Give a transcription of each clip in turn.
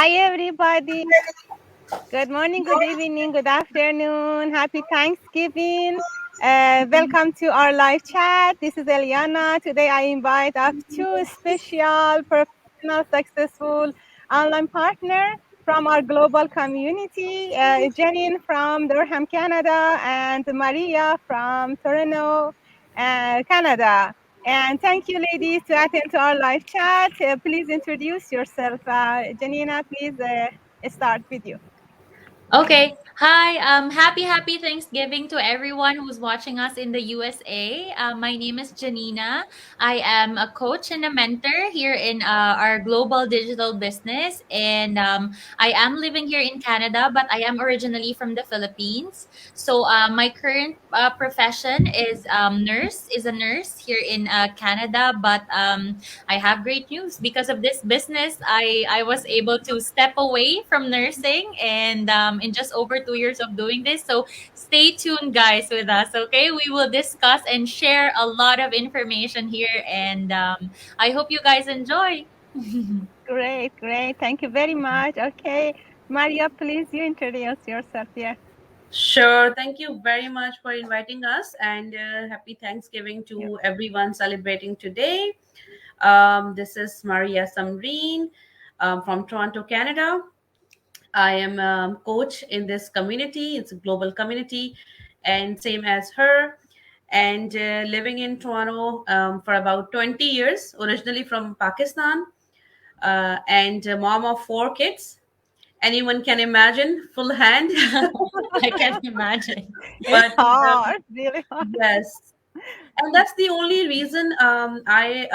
Hi, everybody. Good morning, good evening, good afternoon. Happy Thanksgiving. Welcome to our live chat. This is Eliana. Today, I invite up two special, professional, successful online partner from our global community, Janine from Durham, Canada, and Maria from Toronto, Canada. And thank you, ladies, to attend to our live chat. Please introduce yourself. Janina, please start with you. Okay. Hi. Happy Thanksgiving to everyone who's watching us in the USA. My name is Janina. I am a coach and a mentor here in our global digital business, and I am living here in Canada, but I am originally from the Philippines. So my current profession is a nurse here in Canada, but I have great news because of this business. I was able to step away from nursing, and in just over 2 years of doing this. So stay tuned, guys, with us. Okay, we will discuss and share a lot of information here, and I hope you guys enjoy. Great, great. Thank you very much. Okay, Maria, please you introduce yourself. Yeah. Sure. Thank you very much for inviting us, and happy Thanksgiving Yeah. to everyone celebrating today. This is Maria Samreen from Toronto, Canada. I am a coach in this community. It's a global community, and same as her. And living in Toronto for about 20 years, originally from Pakistan, and a mom of four kids. Anyone can imagine, full hand. I can imagine. It's But hard, really hard. yes, and that's the only reason I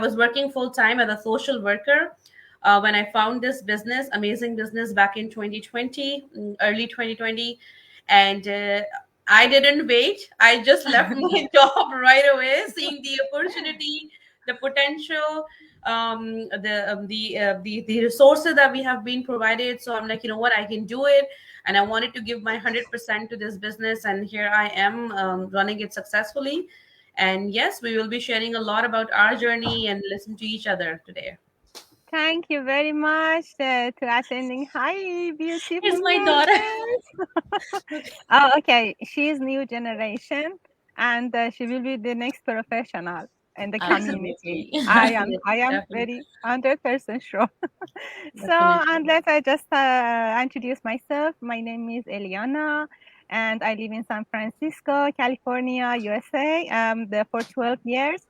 was working full time as a social worker when I found this business, amazing business, back in 2020, early 2020. And I didn't wait. I just left my job right away, seeing the opportunity, the potential, the resources that we have been provided. So I'm like, you know what, I can do it. And I wanted to give my 100% to this business, and here I am, running it successfully. And yes, we will be sharing a lot about our journey and listen to each other today. Thank you very much to attending. Hi, beautiful It's my daughter. ladies. Oh, okay. She's new generation, and she will be the next professional in the community. Absolutely. Yes, I am definitely. very 100% sure. So, and Definitely. let I just introduce myself. My name is Eliana, and I live in San Francisco, California, USA, for 12 years.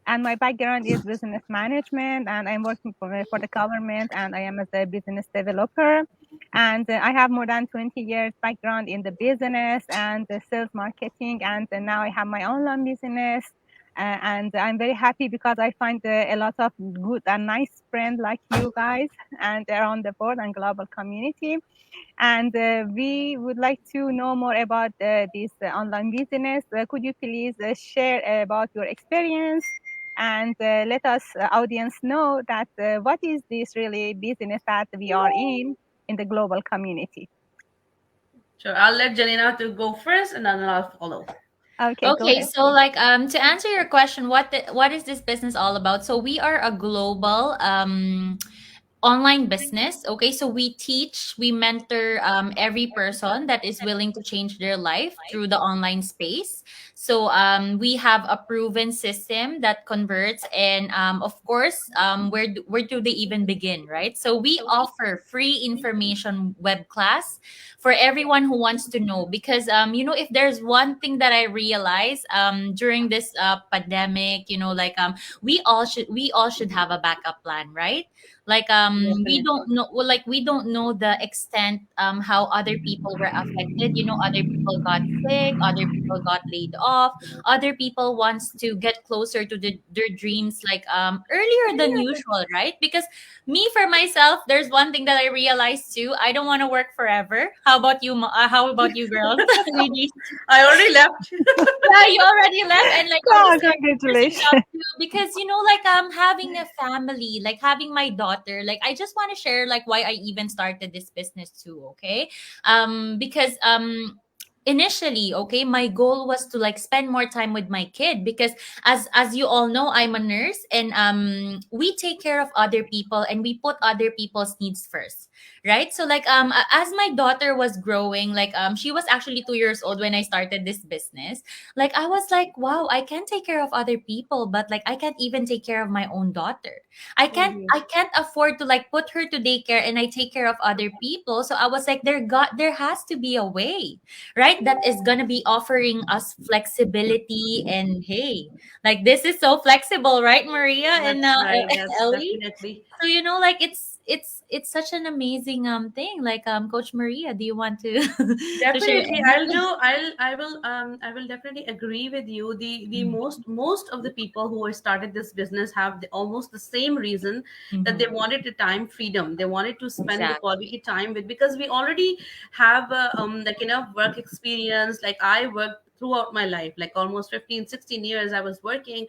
And my background is business management, and I'm working for the government, and I am as a business developer. And I have more than 20 years background in the business and the sales marketing, and now I have my online business. And I'm very happy because I find a lot of good and nice friends like you guys and around the board and global community. And we would like to know more about this online business. Could you please share about your experience and let us audience know that what is this really business that we are in the global community? Sure. I'll let Janina to go first, and then I'll follow. Okay, go Okay, ahead, so please. like to answer your question, what is this business all about? So we are a global online business. Okay, so we teach, we mentor every person that is willing to change their life through the online space. So we have a proven system that converts, and of course, where do they even begin, right? So we offer free information web class for everyone who wants to know, because if there's one thing that I realized during this pandemic, we all should have a backup plan, right? Like we Definitely. don't know, well, like we don't know the extent how other people were affected. Other people got sick, other people got laid off, other people wants to get closer to their dreams, like earlier than usual, right? Because me, for myself, there's one thing that I realized too. I don't want to work forever. How about you? How about you, girls? Ladies? I already left. Yeah, you already left, and like at the Oh, same job congratulations. too, because like having a family, like having my daughter, like I just want to share like why I even started this business too. Okay, because initially, okay, my goal was to like spend more time with my kid, because as you all know, I'm a nurse, and we take care of other people and we put other people's needs first, right? So like as my daughter was growing, like she was actually 2 years old when I started this business. Like I was like, wow, I can take care of other people, but like I can't even take care of my own daughter. Mm-hmm. I can't afford to like put her to daycare and I take care of other people. So I was like, there has to be a way, right, that is gonna be offering us flexibility. And hey, like this is so flexible, right, Maria and That's right. That's Ellie? definitely. So you know, like it's such an amazing thing. Like Coach Maria, do you want to to share Definitely, I'll anything? do. I will definitely agree with you. The Mhm. most of the people who have started this business have almost the same reason, that they Mhm. wanted the time freedom. They wanted to spend the Exactly. quality time with, because we already have like enough work experience. Like I worked throughout my life, like almost 15, 16 years I was working,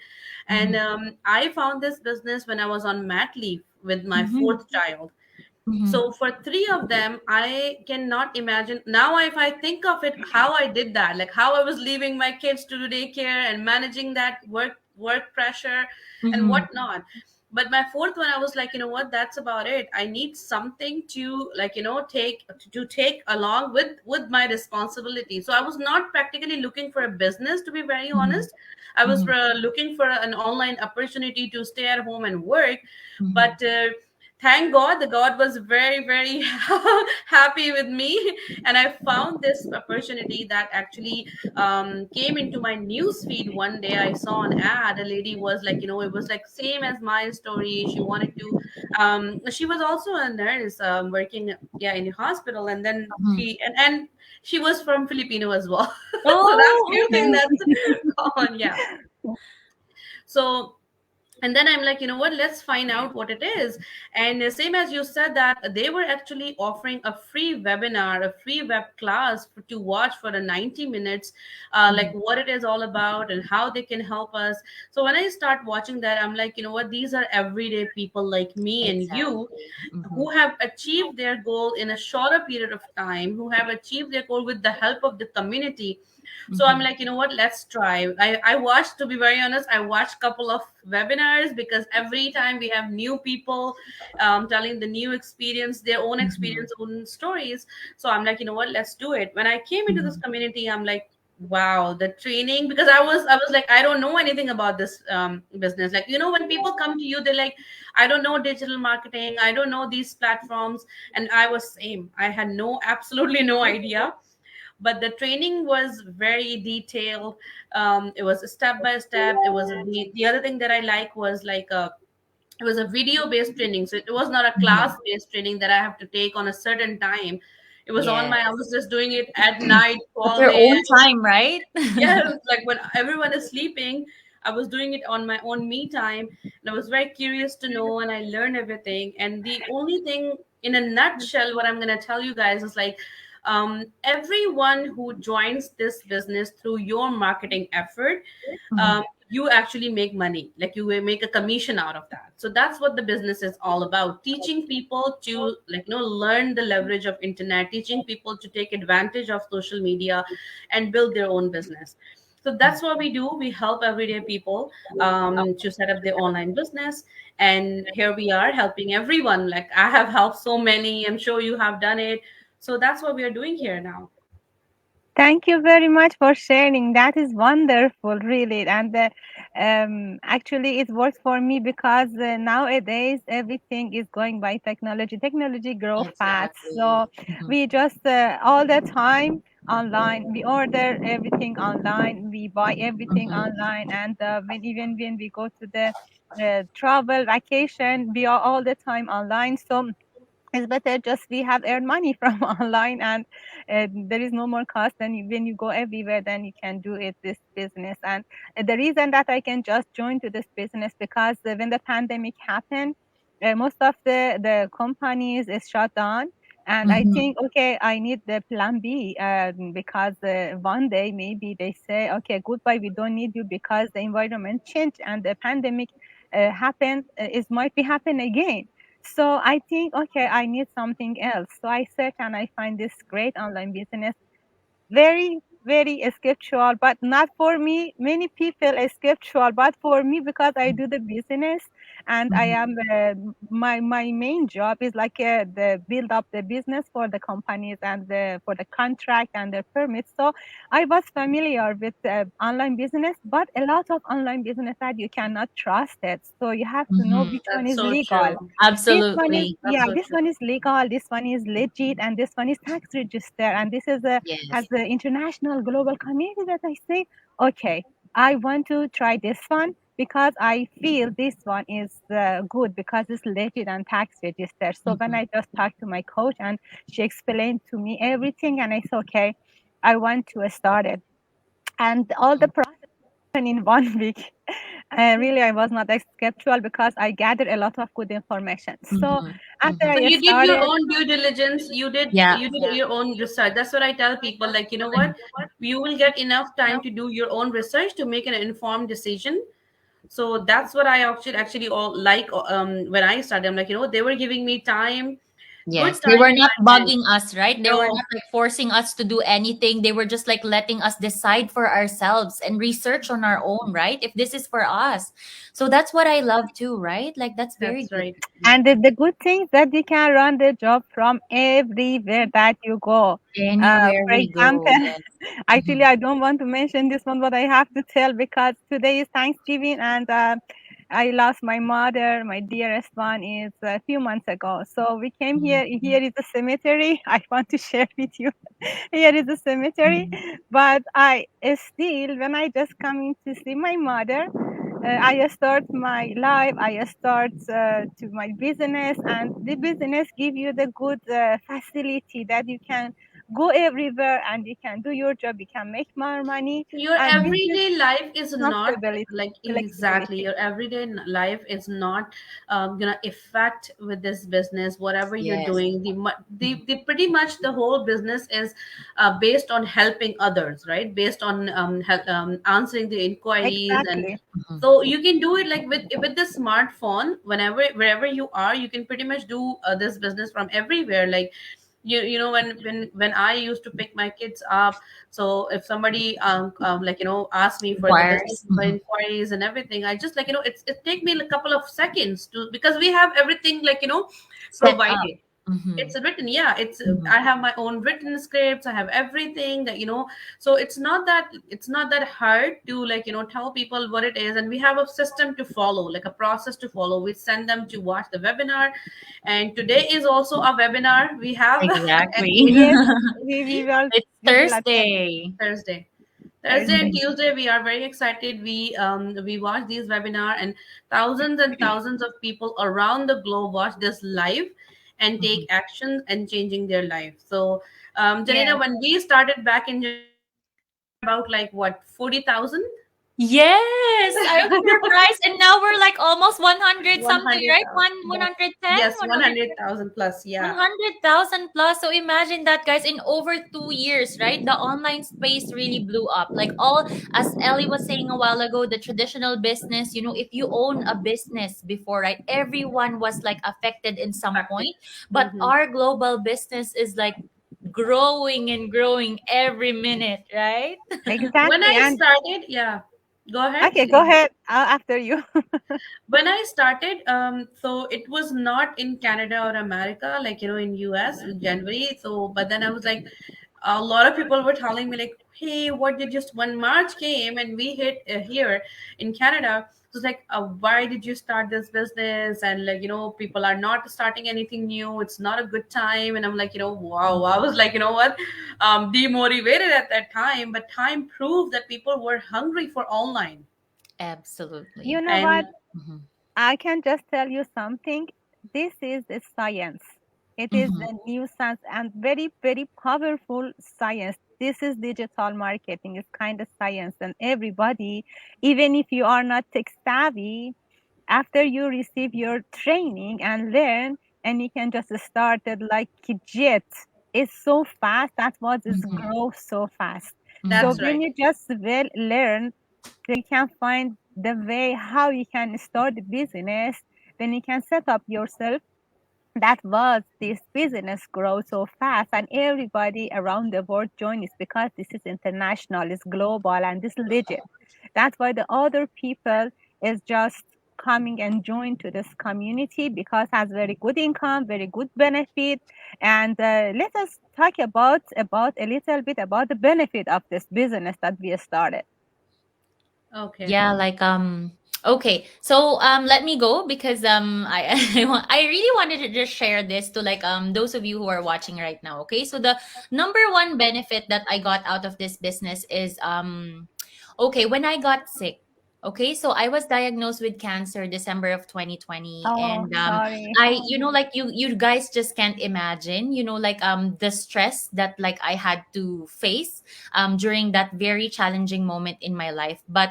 and Mhm. I found this business when I was on mat leave with my Mhm. fourth child. Mhm. So for three of them, I cannot imagine now, if I think of it, how I did that, like how I was leaving my kids to do daycare and managing that work pressure and Mhm. whatnot. But my fourth one, I was like, you know what, that's about it. I need something to, like, take along with my responsibility. So I was not practically looking for a business, to be very Mhm. honest. I was Mhm. looking for an online opportunity to stay at home and work. Mhm. But thank God, the God was very, very happy with me, and I found this opportunity that actually came into my news feed one day. I saw an ad. A lady was like, it was like same as my story. She wanted to. She was also a nurse, working, yeah, in the hospital, and then Mhm. and she was from Filipino as well. So that's Oh, few thing okay. that's common, yeah. So, and then I'm like, you know what, let's find out what it is. And same as you said, that they were actually offering a free webinar, a free web class to watch for the 90 minutes, like Mhm. what it is all about and how they can help us. So when I start watching that, I'm like, you know what, these are everyday people like me and you, Exactly. who Mhm. have achieved their goal in a shorter period of time, who have achieved their goal with the help of the community. So I'm Mhm. like, you know what, let's try. I watched, to be very honest, I watched couple of webinars, because every time we have new people telling the new experience, their own Mhm. experience, own stories. So I'm like, you know what, let's do it. When I came into this Mhm. community, I'm like, wow, the training, because I was like, I don't know anything about this business. Like, when people come to you, they're like, I don't know digital marketing, I don't know these platforms. And I was same, I had no absolutely no idea. But the training was very detailed. It was step by step. It was the other thing that I like was like it was a video based training, so it was not a class Mhm. based training that I have to take on a certain time. It was on my, I was Yes. just doing it at night, At 12 your a.m. own time, right? Yes, like when everyone is sleeping, I was doing it on my own me time. And I was very curious to know, and I learned everything. And the only thing, in a nutshell, what I'm going to tell you guys is like, everyone who joins this business through your marketing effort, Mhm. you actually make money, like you will make a commission out of that. So that's what the business is all about, teaching people to, like, learn the leverage of internet, teaching people to take advantage of social media and build their own business. So that's what we do. We help everyday people to set up their online business. And here we are helping everyone. Like, I have helped so many, I'm sure you have done it. So that's what we are doing here now. Thank you very much for sharing. That is wonderful, really. And actually, it works for me because nowadays everything is going by technology. Technology grows fast. Exactly. So Mhm. we just all the time online. We order everything online. We buy everything Mhm. online. And even when we go to the travel vacation, we are all the time online. So it's better just we have earned money from online, and there is no more cost. And when you go everywhere, then you can do it this business. And the reason that I can just join to this business, because when the pandemic happened, most of the companies is shut down. And I Mhm. think, okay, I need the plan B, because one day maybe they say, okay, goodbye, we don't need you because the environment changed and the pandemic happened. It might be happen again. So I think, okay, I need something else. So I search and I find this great online business, very very skeptical, but not for me. Many people are skeptical, but for me, because I do the business and I Mhm. am my main job is like the build up the business for the companies and for the contract and the permits. So I was familiar with online business, but a lot of online business that you cannot trust it. So you have to know Mhm. which one That's is so legal. true. This one is, Absolutely. yeah, That's so this true. one is legal, this one is legit, and this one is tax register, and this is a Yes. has the international global community that I say, okay, I want to try this one because I feel this one is good because it's legit and tax registered. So when Mhm. I just talked to my coach and she explained to me everything, and I said, okay, I want to start it. And all the process happened in 1 week. Really, I was not skeptical because I gathered a lot of good information. So Mhm. after Mhm. So I you did your started, own due diligence. Yeah. You did your own research. That's what I tell people. Like, you know what? You will get enough time to do your own research to make an informed decision. So that's what I actually all like when I started. I'm like, they were giving me time, good Yes, they time were in not my hand. bugging us, right? They were No, not like forcing us to do anything. They were just like letting us decide for ourselves and research on our own, right? If this is for us. So that's what I love too, right? Like that's very that's good right. to see. and the good thing is that you can run the job from everywhere that you go. Anywhere For we go, example, yes. actually, Mhm. I don't want to mention this one, but I have to tell because today is Thanksgiving and I lost my mother. My dearest one is a few months ago. So we came here. Mhm. Here is the cemetery. I want to share with you. Here is the cemetery. Mhm. But I still, when I just come in to see my mother, I start my life. I start to my business, and the business give you the good facility that you can go everywhere and you can do your job. You can make more money, Your and this is everyday life is not comfortability, like exactly flexibility. your everyday life is not gonna affect with this business. Whatever you're Yes. doing, Mhm. the pretty much the whole business is based on helping others, right? Based on answering the inquiries. And Exactly, Mhm. so you can do it like with the smartphone. Whenever wherever you are, you can pretty much do this business from everywhere. Like when I used to pick my kids up, so if somebody ask me for the business Inquires. Mhm. inquiries and everything, I just it take me a couple of seconds to, because we have everything Set up. provided. Mhm. It's written, yeah. It's Mhm. I have my own written scripts, I have everything so it's not that hard to tell people what it is. And we have a system to follow, like a process to follow. We send them to watch the webinar, and today is also a webinar we have at Exactly. 8 yes. We will It's attend Thursday. Thursday. Thursday and Thursday. Mhm. Tuesday, we are very excited. We watch these webinar, and thousands of people around the globe watch this live and take Mhm. action and changing their life. So, Janina, Yes, when we started back in January, we were about like what 40,000, Yes, I'm surprised, and now we're like almost 100 something, right? 100,000. 110, Yes, 100, 100,000 plus. Yeah. 100,000 plus. So imagine that, guys, in over 2 years, right? The online space really blew up. Like all, as Ellie was saying a while ago, the traditional business, if you own a business before, right? Everyone was like affected in some Practic. point. But Hmm. our global business is like growing and growing every minute, right? When exactly. I And started, yeah. Go ahead. okay, go ahead. After you. When I started, so it was not in Canada or America, like in US in January. So, but then I was like, a lot of people were telling me like, hey, what did just when March came and we hit here in Canada. So it's like, why did you start this business? And people are not starting anything new. It's not a good time. And I'm like, wow. I was like, what, demotivated at that time. But time proved that people were hungry for online. Absolutely. You know what? And Mhm. I can just tell you something. This is a science. It is Mhm. a new science and very, very powerful science. This is digital marketing. It's kind of science, and everybody, even if you are not tech savvy, after you receive your training and learn, and you can just start it like a jet. It's so fast. That's what is Mhm. grow so fast. So Mhm. that's when right. you just well learn, then you can find the way how you can start the business, then you can set up yourself That was this business grow so fast and everybody around the world join us because this is international, it's global, and this legit. That's why the other people is just coming and join to this community because has very good income, very good benefit. And let us talk about a little bit about the benefit of this business that we started. Okay. Yeah, like okay. So let me go because I really wanted to just share this to like those of you who are watching right now. Okay? So the number one benefit that I got out of this business is okay, when I got sick. Okay, so I was diagnosed with cancer December of 2020, Oh, and sorry. I, like you guys just can't imagine, like the stress that like I had to face during that very challenging moment in my life. But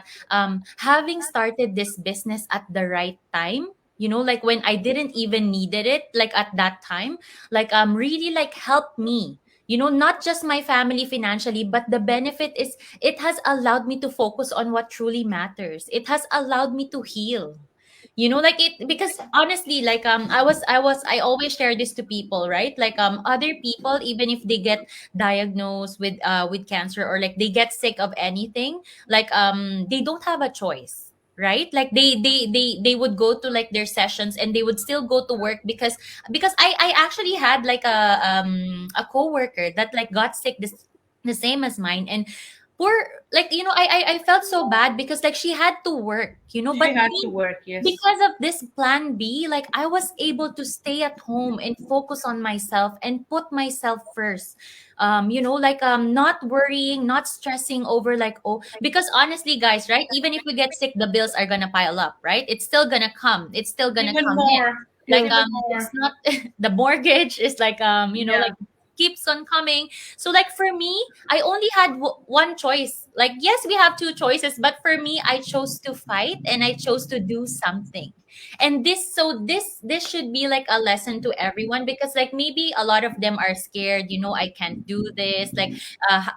having started this business at the right time, like when I didn't even needed it, like at that time, like really like helped me, not just my family financially, but the benefit is it has allowed me to focus on what truly matters. It has allowed me to heal, like it, because honestly, like I always share this to people, right? Like other people, even if they get diagnosed with cancer, or like they get sick of anything, like they don't have a choice, right? Like they would go to like their sessions, and they would still go to work, because I actually had like a coworker that like got sick the same as mine. And poor, like I felt so bad because like she had to work, She but had to work, yes. because of this plan B, like I was able to stay at home and focus on myself and put myself first. Like not worrying, not stressing over like, oh, because honestly, guys, right? Even if we get sick, the bills are gonna pile up, right? It's still gonna come. It's still gonna Even come in. more. Like Even it's more. not the mortgage is like Yeah. like keeps on coming. So like for me, I only had one choice. Like, yes, we have two choices, but for me, I chose to fight and I chose to do something. And this should be like a lesson to everyone, because like maybe a lot of them are scared, I can't do this. Like,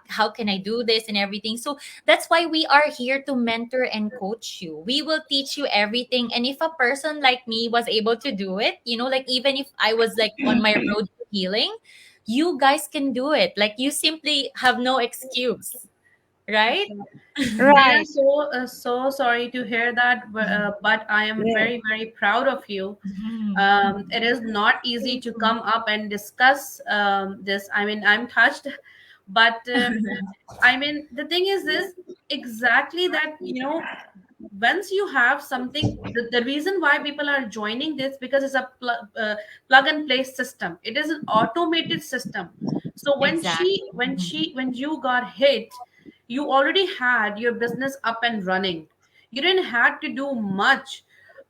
how can I do this and everything? So that's why we are here to mentor and coach you. We will teach you everything. And if a person like me was able to do it, like even if I was like on my road to healing, you guys can do it. Like you simply have no excuse, right? Okay. I am Right. so sorry to hear that, but I am Yes. very, very proud of you. Mhm. It is not easy to come up and discuss this. I mean, I'm touched, but I mean, the thing is this, exactly that, once you have something, the reason why people are joining this, because it's a plug and play system. It is an automated system. So Exactly. when you got hit, you already had your business up and running. You didn't have to do much.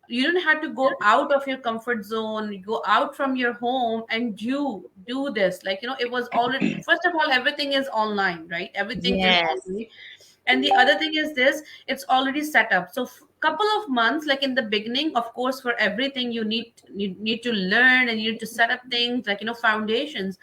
You don't have to go out of your comfort zone, go out from your home and do this. Like, it was already, first of all, everything is online, right? Everything is Yes. online. And the other thing is this, it's already set up. So couple of months, like in the beginning, of course, for everything you need to learn, and you need to set up things like, foundations.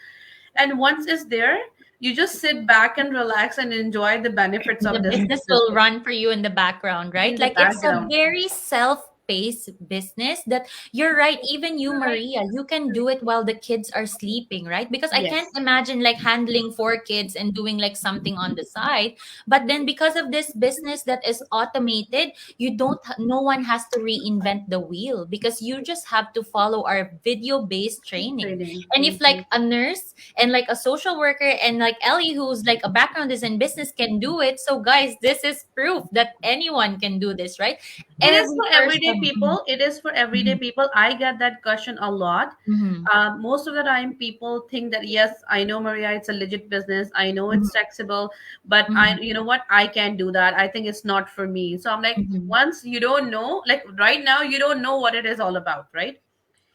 And once it's there, you just sit back and relax and enjoy the benefits The of this business will system run for you in the background, right? in the Like it's a background. very self-paced business that you're right. Even you, Maria, you can do it while the kids are sleeping, right? Because I can't Yes. imagine like handling four kids and doing like something on the side. But then because of this business that is automated, no one has to reinvent the wheel, because you just have to follow our video-based training. Training. And if like Mhm. a nurse and like a social worker and like Ellie, who's like a background is in business, can do it. So guys, this is proof that anyone can do this, right? It is Every for everyday person. people. It is for everyday Mhm, people. I get that question a lot. mhm, Most of the time, people think that, yes, I know, Maria, it's a legit business. I know mhm, it's taxable, but mhm, you know what? I can't do that. I think it's not for me. So I'm like, mhm. once you don't know, like right now, you don't know what it is all about, right?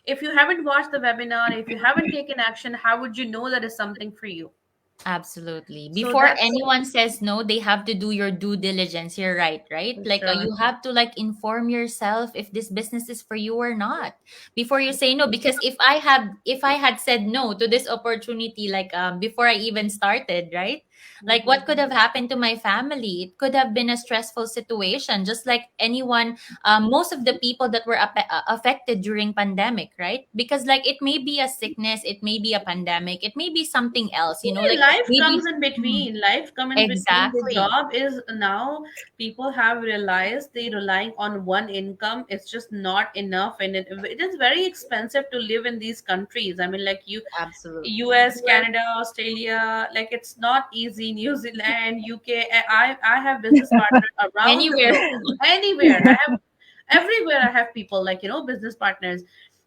If you haven't watched the webinar, if you haven't taken action, how would you know that is something for you? Absolutely. So Before that's anyone says no, they have to do your due diligence. You're right, right? for Like sure. you have to like inform yourself if this business is for you or not before you say no. Because if I had said no to this opportunity, like before I even started, right? Like what could have happened to my family? It could have been a stressful situation, just like anyone, most of the people that were affected during pandemic, right? Because like it may be a sickness, it may be a pandemic, it may be something else, like Life maybe. comes in Mhm. between. Life comes in between. The Exactly. job is now, people have realized they relying on one income. It's just not enough, and it is very expensive to live in these countries. I mean, like Absolutely. US, Canada, Australia, like it's not easy. New Zealand, UK. I have business partners around the Anywhere. globe. Anywhere I have, everywhere I have people, like business partners.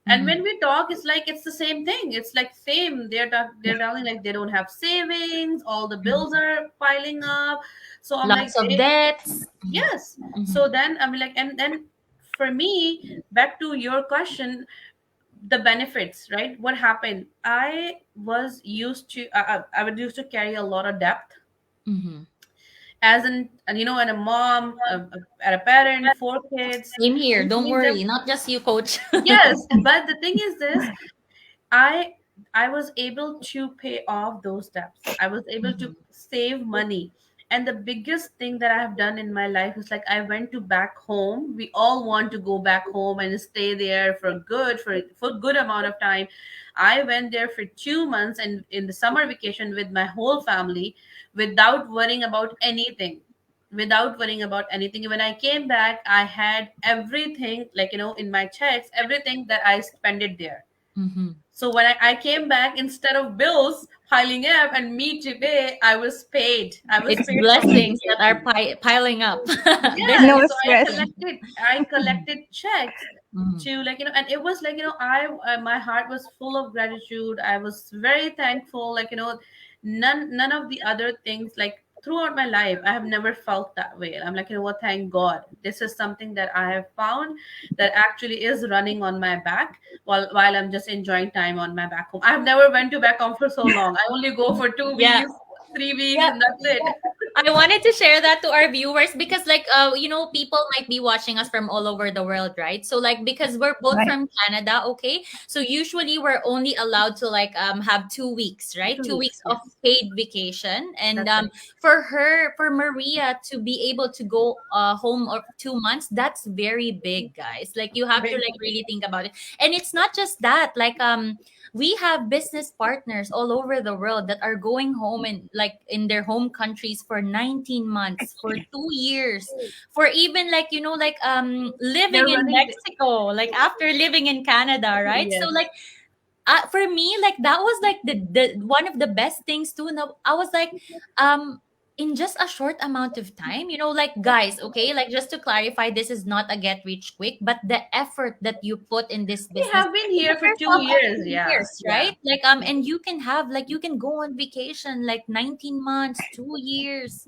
And Mhm. when we talk, it's like it's the same thing. It's like same. They're telling like they don't have savings. All the bills Mhm. are piling up. So I'm like Lots of debts. Mhm. yes. Mhm. So then I'm like, and then for me, back to your question, the benefits, right? What happened? I was used to I would used to carry a lot of debt Mhm. as an, and a mom, and a parent, four kids, Same here. which Don't means that worry. Not just you, coach. yes. But the thing is this, I I was able to pay off those debts. I was able to Mhm. save money. And the biggest thing that I have done in my life is like I went to back home. We all want to go back home and stay there for good amount of time. I went there for 2 months and in the summer vacation with my whole family without worrying about anything. Without worrying about anything. When I came back, I had everything, like in my checks, everything that I spent it there. Mhm. So when I came back, instead of bills piling up and me to pay, I was paid. I was It's paid for my blessings that are vacation. piling up. Yes. No Business. So I stress. collected, I collected checks Mhm. to, like, and it was like, I my heart was full of gratitude. I was very thankful. Like, none of the other things, like throughout my life, I have never felt that way. I'm like, what, thank God. This is something that I have found that actually is running on my back while I'm just enjoying time on my back home. I've never went to back home for so long. I only go for two Yeah. weeks, 3 weeks, Yeah. and that's it. I wanted to share that to our viewers because like people might be watching us from all over the world, right? So like because we're both Right. from Canada, okay? So usually we're only allowed to like have 2 weeks, right? Two 2 weeks, weeks of yes. paid vacation. And That's right. for Maria to be able to go home of 2 months, that's very big, guys. Like you have to Big. like really think about it. And it's not just that, like we have business partners all over the world that are going home and like in their home countries for 19 months, for 2 years, for even like like They're living in running. Mexico, like after living in Canada, right? So Yes. like for me, like that was like the one of the best things too. Now I was like, um, in just a short amount of time, like guys, okay, like just to clarify, this is not a get rich quick, but the effort that you put in this We business, have been it here took for yourself two up years. to Yeah. years, Yeah. right? Like and you can have like you can go on vacation like 19 months, 2 years.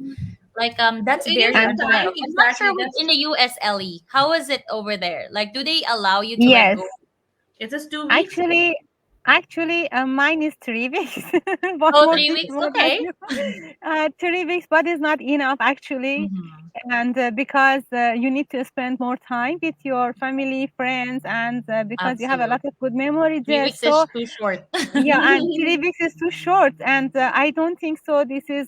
Like The that's thing is, very the And unheard time of. I'm not sure exactly. in That's the US, Ellie. How is it over there? Like, do they allow you to like yes, go? it's just 2 weeks. actually, mine is 3 weeks, but Oh, more 3 weeks. difficult than Okay. you. 3 weeks, but it's not enough actually, Mm-hmm. and because you need to spend more time with your family, friends, and because you have a lot Absolutely. of good memories Three there. weeks So is too short. yeah, and 3 weeks is too short, and I don't think so. This is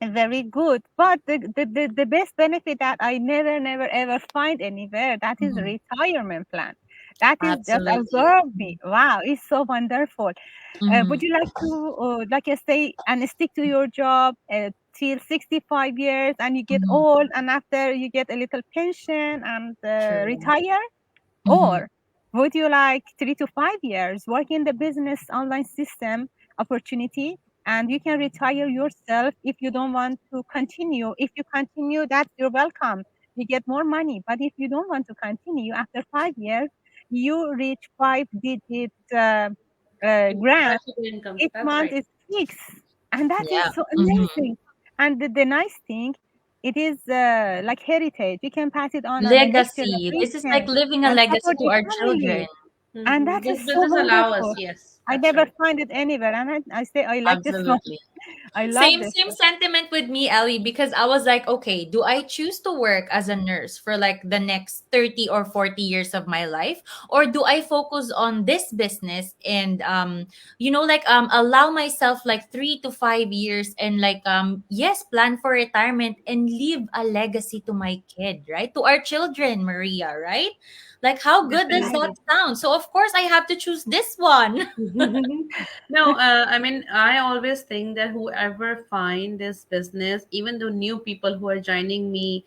very good. But the best benefit that I never, never, ever find anywhere, that is Mhm. retirement plan. That is just Absolutely. absorb me. Wow, it's so wonderful. Would Mhm. you like to, like I say, and stick to your job till 65 years and you get Mhm. old and after you get a little pension and True. retire? Mhm. Or would you like 3 to 5 years work in the business online system opportunity and you can retire yourself if you don't want to continue? If you continue, that's you're welcome. You get more money. But if you don't want to continue after 5 years, you reach 5 digit grant. Passive income. Each That's month right. is fixed. And that is Yeah. so Mhm. amazing. And the nice thing, it is like heritage. You can pass it on the next Legacy. This is like generation living a and legacy support to the our children. family. And that This is so business allow us. wonderful. Yes, I that's never right. find it anywhere. And I say I like this one. Absolutely. I love Same this. same sentiment with me, Ellie, because I was like, okay, do I choose to work as a nurse for like the next 30 or 40 years of my life, or do I focus on this business and like allow myself like 3 to 5 years and like yes, plan for retirement and leave a legacy to my kid, right? To our children, Maria, right? Like how good does Right. that Definitely. sound? So of course I have to choose this one. No, I mean, I always think that whoever find this business, even though new people who are joining me,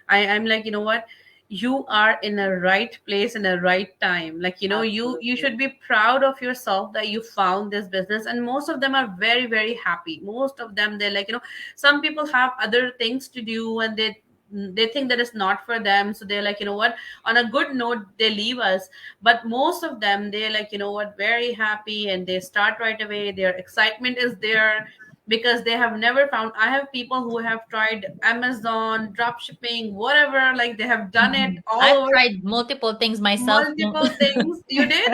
I'm like, you know what? You are in a right place in a right time. Like, you Absolutely. should be proud of yourself that you found this business. And most of them are very, very happy. Most of them, they're like, some people have other things to do and they think that it's not for them. So they're like, you know what? On a good note, they leave us, but most of them, they're like, you know what, very happy, and they start right away. Their excitement is there because they have never found. I have people who have tried Amazon drop shipping, whatever, like they have done it Mhm. all I've over, tried multiple things myself, multiple things. You did?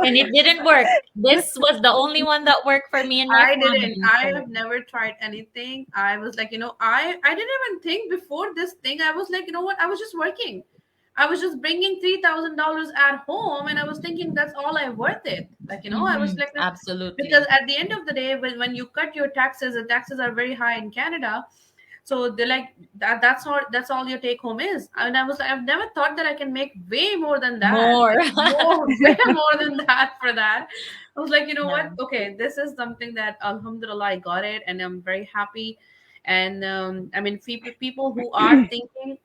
and it didn't work. This was the only one that worked for me and my I didn't. family. I So have never tried anything. I was like, I didn't even think before this thing. I was like, you know what, I was just working. I was just bringing $3,000 at home, and I was thinking that's all I worth it. Like, I was like, because absolutely. at the end of the day, when you cut your taxes, the taxes are very high in Canada. So they're like, that's all your take home is. And I was like, I've never thought that I can make way more than that, More. like more, way more than that for that. I was like, you know what? Yeah. Okay, this is something that Alhamdulillah I got it, and I'm very happy. And I mean, people who are thinking,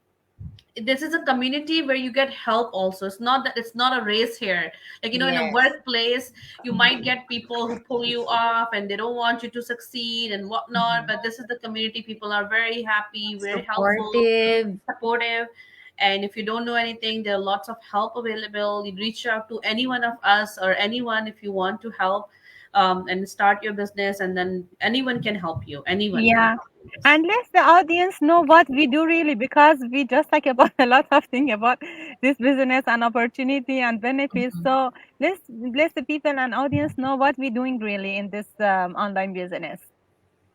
this is a community where you get help also. It's not a race here. Like, in a Yes. workplace, you might get people who pull you off and they don't want you to succeed and whatnot, Mhm. but this is the community. People are very happy, very helpful, Supportive. supportive. And if you don't know anything, there are lots of help available. You reach out to any one of us or anyone if you want to help, and start your business, and then anyone can help you. Anyone can Yeah. help you. And let the audience know what we do really, because we just talk about a lot of things about this business and opportunity and benefits. Mhm. So let the people and audience know what we're doing really in this online business.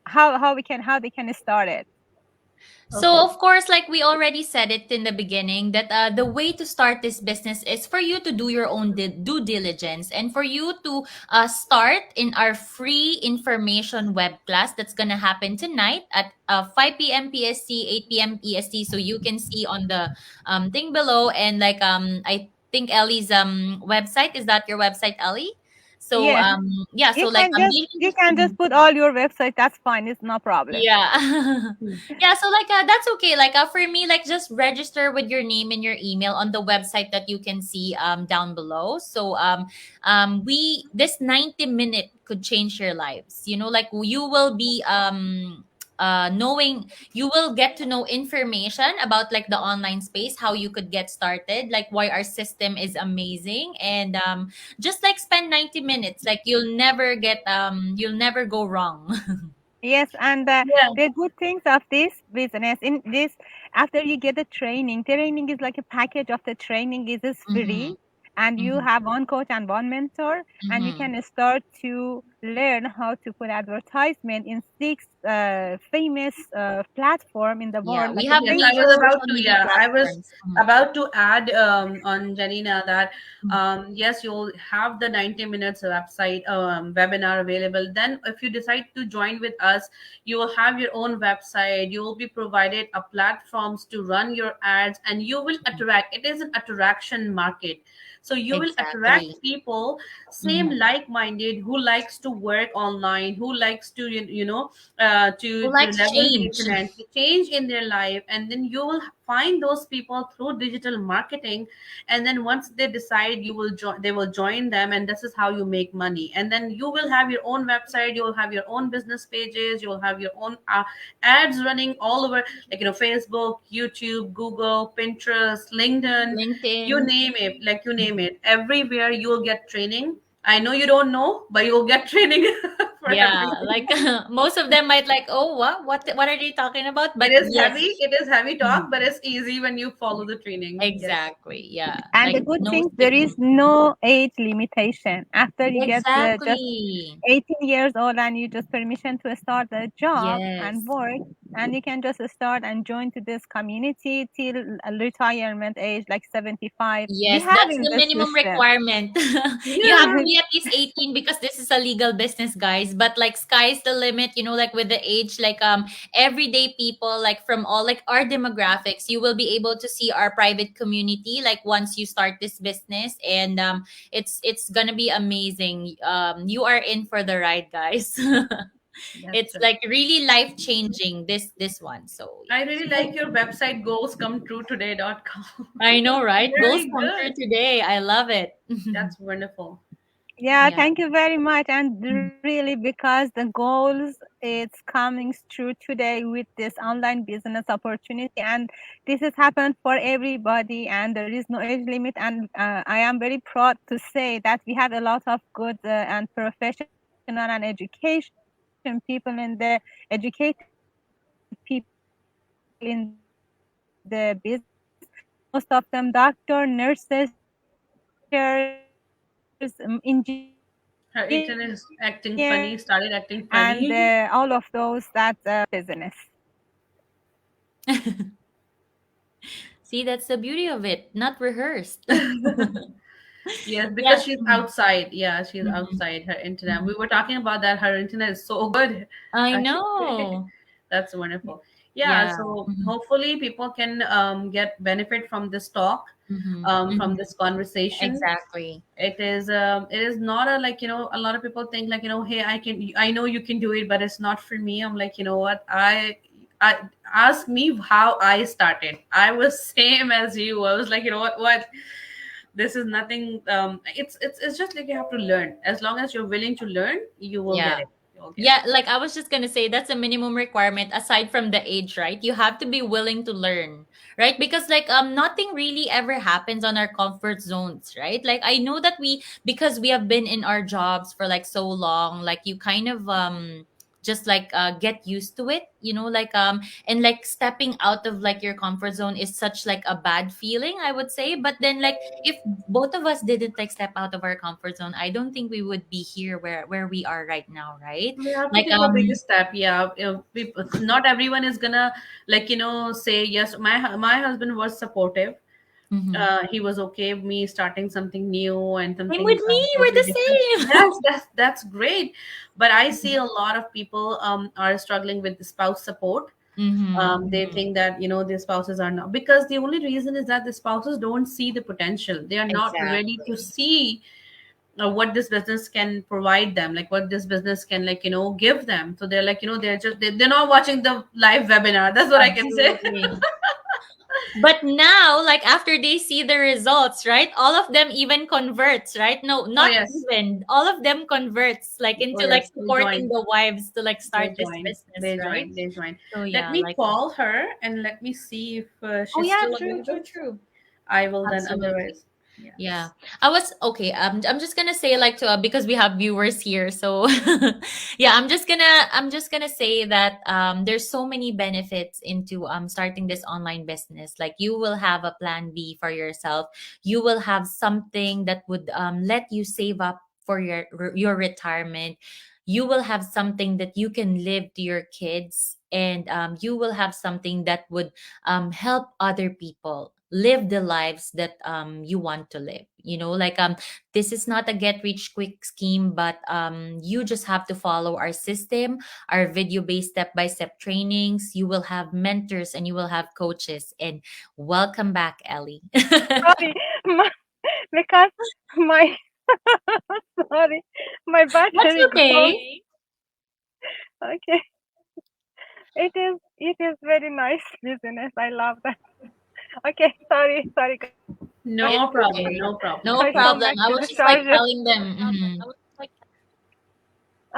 How they can start it. So, Okay. of course, like we already said it in the beginning, that the way to start this business is for you to do your own due diligence and for you to start in our free information web class that's going to happen tonight at 5 p.m. PST, 8 p.m. EST. So you can see on the thing below. And like, I think Ellie's website, is that your website, Ellie? So, Yes, yeah, so like, you can just put all your website. That's fine. It's no problem. yeah. Hmm. Yeah, so like that's okay. Like for me, like just register with your name and your email on the website that you can see down below. So we this 90-minute could change your lives. You know, like you will be knowing, you will get to know information about like the online space, how you could get started, like why our system is amazing, and just like spend 90 minutes, like you'll never go wrong. Yes, and Yeah. the good things of this business in this, after you get the training is like a package of the training is Mhm. free, and you Mhm. have one coach and one mentor, and you Mhm. can start to learn how to put advertisement in six famous platform in the Yeah, world, we like a have Yes, I major was Facebook. about social to. media Yeah, I was platforms. Mhm. about to add on Janina that Mhm. yes, you'll have the 90 minutes website webinar available. Then, if you decide to join with us, you will have your own website. You will be provided a platforms to run your ads, and you will attract. It is an attraction market, so you will Exactly. attract people same Mhm. like-minded who likes to work online, who likes to Who to likes leverage the change? internet, to change in their life. And then you will find those people through digital marketing, and then once they decide, they will join them, and this is how you make money. And then you will have your own website, you will have your own business pages, you will have your own ads running all over, like, Facebook, YouTube, Google, Pinterest, LinkedIn, you LinkedIn. name it. Like, you name it, everywhere you will get training. I know you don't know, but you'll get training for Yeah, everything. like most of them might like, oh, what are they talking about? It But is yes. heavy. It is heavy talk, but Mhm. it's easy when you follow the training. Yes. Exactly. Yeah. And Like the good no thing, there is skipping. no age limitation. After you get just Exactly. 18 years old and you just permission to start a job and Yes. work, and you can just start and join to this community till retirement age, like 75. We Yes, have that's in the the minimum system. requirement. You have to Yeah. be at least 18 because this is a legal business, guys. But like sky's the limit, like with the age, like everyday people, like from all like our demographics, you will be able to see our private community like once you start this business, and it's gonna be amazing. You are in for the ride, guys. That's It's right. like really life changing, this one. So I yeah. really like your website goalscometoday.com. I know, right? Goals Very come true good. today. I love it. That's wonderful. Yeah, Yeah. thank you very much. And really, because the goals, it's coming through today with this online business opportunity, and this has happened for everybody, and there is no age limit. And I am very proud to say that we have a lot of good and professional and education people in the educated people in the business. Most of them doctor, nurses, teachers, engineers, engineers, Her internet is acting funny, and started acting all of funny. those that business. See, that's the beauty of it. Not rehearsed. Yes, Yeah. because she's outside. Yeah, she's Mhm, outside her internet. mhm. We were talking about that. Her internet is so good, I I should say. know. That's wonderful. Yeah, Yeah. so Mhm, hopefully people can get benefit from this talk, mhm, from mhm. this conversation. Exactly. It is not a, like, a lot of people think, like, hey, I know you can do it, but it's not for me. I'm like, what, I ask me how I started. I was same as you. I was like, what, this is nothing. It's just like you have to learn. As long as you're willing to learn, you will get Yeah. it. You'll get it. Yeah, like I was just gonna say that's a minimum requirement aside from the age, right? You have to be willing to learn, right? Because like nothing really ever happens on our comfort zones, right? Like I know that because we have been in our jobs for like so long, like you kind of just like get used to it, like and like stepping out of like your comfort zone is such like a bad feeling, I would say. But then like if both of us didn't like step out of our comfort zone, I don't think we would be here where we are right now, right? We have to Like take a big step. Yeah, people, not everyone is gonna, like, say yes. My husband was supportive. mhm. He was okay with me starting something new and Same something with me, we're totally the different. same. Yes, that's great. But I see a lot of people are struggling with the spouse support. Mhm, They mhm. think that their spouses are not, because the only reason is that the spouses don't see the potential. They are not ready to Exactly. see what this business can provide them, like what this business can, like, give them. So they're like, they're not watching the live webinar. That's what I can say. Absolutely. But now, like after they see the results, right? All of them even converts, right? No, Oh not yes. even. All of them converts like Oh into like yes, they supporting join. the wives to like start They this join. business, They right? join. They join. So Let yeah, me like call her and let me see if oh she's yeah, still true, true, available. true. I will then, Absolutely. otherwise. Yeah, Yes. I was okay. I'm just gonna say like to because we have viewers here, so yeah, I'm just gonna say that there's so many benefits into starting this online business. Like you will have a plan B for yourself. You will have something that would let you save up for your retirement. You will have something that you can live to your kids, and you will have something that would help other people live the lives that you want to live. Like this is not a get rich quick scheme, but you just have to follow our system, our video based step by step trainings. You will have mentors and you will have coaches. And welcome back, Ellie. Sorry, my, because my sorry, my That's battery goes. okay. Okay, it is very nice business. I love that. Okay, sorry guys. No It's problem. okay. No I problem. No come back to problem. the I was just charger. like telling them. Mhm.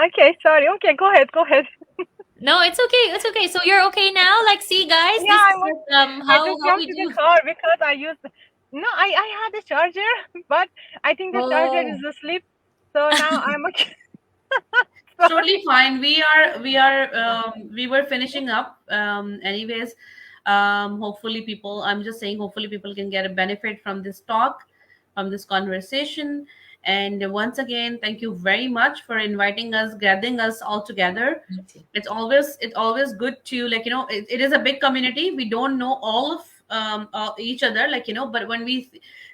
Okay, sorry. Okay, go ahead. No, it's okay. It's okay. So you're okay now? Like, see, guys, Yeah, this is like, I how just how jumped we to the do. car because I used. No, I had a charger, but I think the charger Oh. is asleep. So now I'm okay. It's totally fine. We were finishing up. Anyways, hopefully people. I'm just saying, hopefully people can get a benefit from this talk, from this conversation. And once again, thank you very much for inviting us, gathering us all together. Me too. It's always good to, like, it is a big community. We don't know all of each other, like, but when we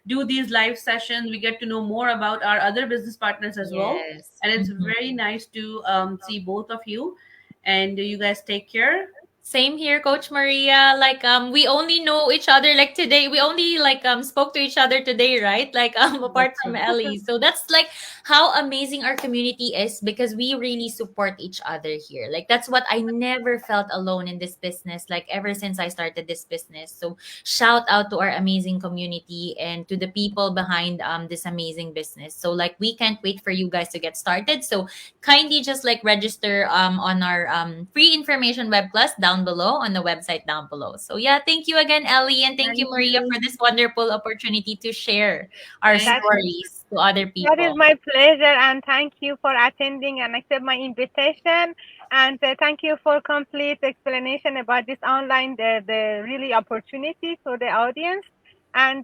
do these live sessions, we get to know more about our other business partners as well. Yes. And it's Mhm. very nice to see both of you. And you guys take care. Same here, Coach Maria. Like we only know each other like today. We only like spoke to each other today, right? Like apart That's from true. Ellie. So that's like how amazing our community is because we really support each other here. Like that's what I never felt alone in this business like ever since I started this business. So shout out to our amazing community and to the people behind this amazing business. So like we can't wait for you guys to get started. So kindly just like register on our free information web class down below on the website down below. So yeah, thank you again, Ellie, and thank you, Thank Maria, you. for this wonderful opportunity to share our Thank That you. stories to other that is people. my pleasure, and thank you for attending and accept my invitation. And thank you for complete explanation about this online the really opportunity for the audience. And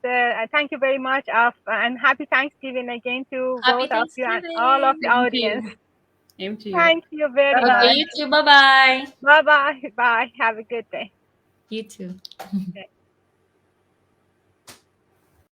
thank you very much. And happy Thanksgiving again to Happy both of you and all of Thanksgiving. the Same to audience. you. Same to you. Thank you very Bye Okay, much. bye. you too. Bye bye. Bye bye. Bye. Have a good day. You too. Okay.